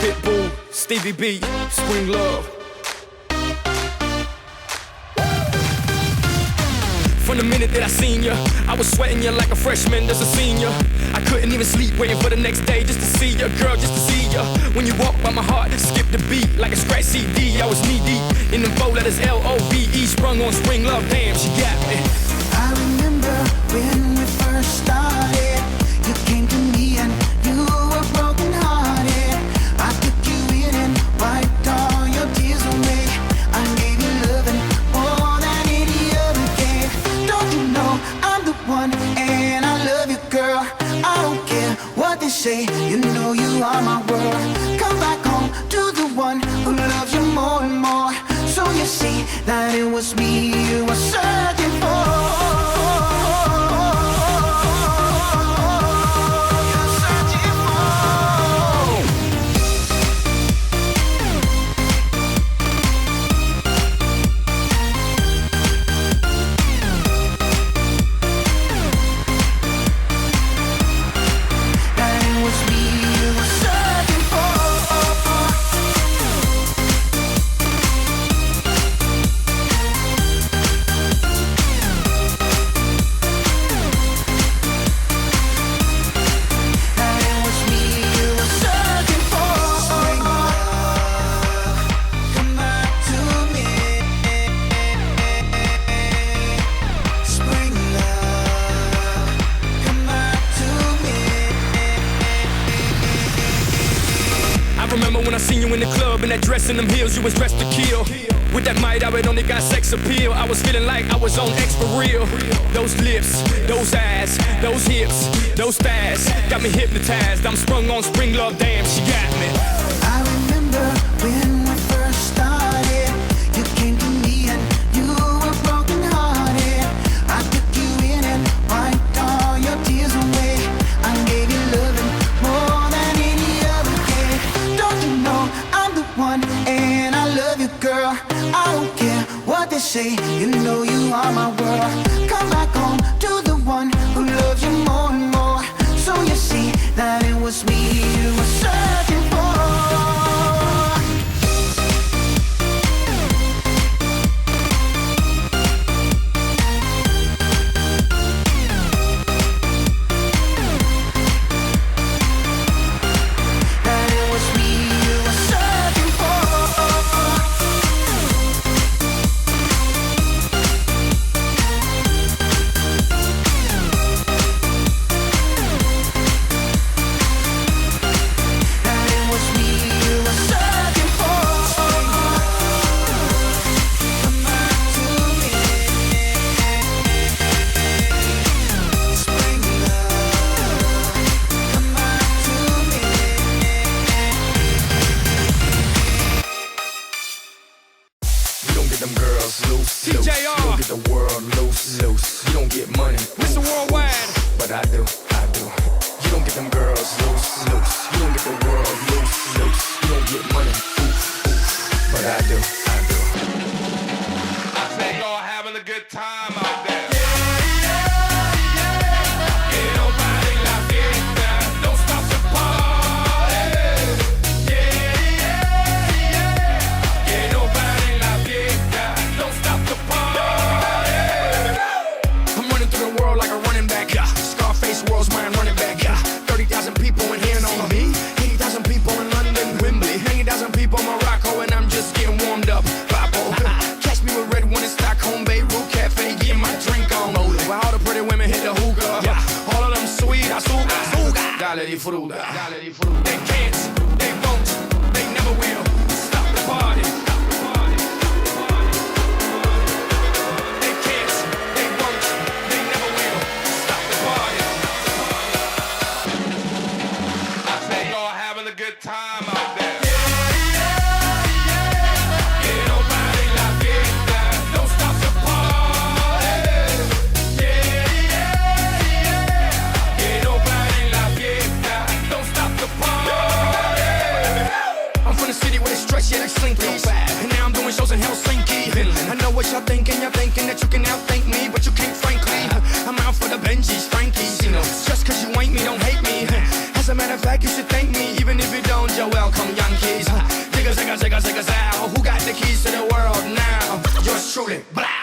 Pitbull, Stevie B, Spring Love. From the minute that I seen ya, I was sweating ya like a freshman as a senior. I couldn't even sleep waiting for the next day just to see ya, girl, just to see ya. When you walk by my heart, skip the beat like a scratch CD. I was knee deep in them 4 letters L-O-V-E, sprung on Spring Love, damn, she got me. I remember when we first started, you came to me and you were broken hearted. I took you in and wiped all your tears away. I gave you loving more than any other gave. Don't you know I'm the one and I love you, girl. I don't care what they say, you know you are my world. Come back home to the one who loves you more and more. So you see that it was me you were searching for. In the club in that dress and them heels, you was dressed to kill. With that might, I had only got sex appeal. I was feeling like I was on X for real. Those lips, those eyes, those hips, those thighs got me hypnotized. I'm sprung on Spring Love, damn, she got me. I remember when we first started, you came to me and you were broken hearted. I took you in and wiped all your tears away. I gave you loving more than any other gave. Don't you know I'm the one and I love you, girl. I don't care what they say, you know you are my world. Come back home to the one who loves you more and more. So you see that it was me you were searching for. They can't, they won't, they never will stop the party. They can't, they won't, they never will stop the party. I say y'all having a good time out there. Y'all thinking that you can outthink me, but you can't, frankly. I'm out for the Benjis, Frankies, you know. Just cause you ain't me, don't hate me. As a matter of fact, you should thank me, even if you don't. You're welcome, young kid. figures out who got the keys to the world now. Yours truly, blah.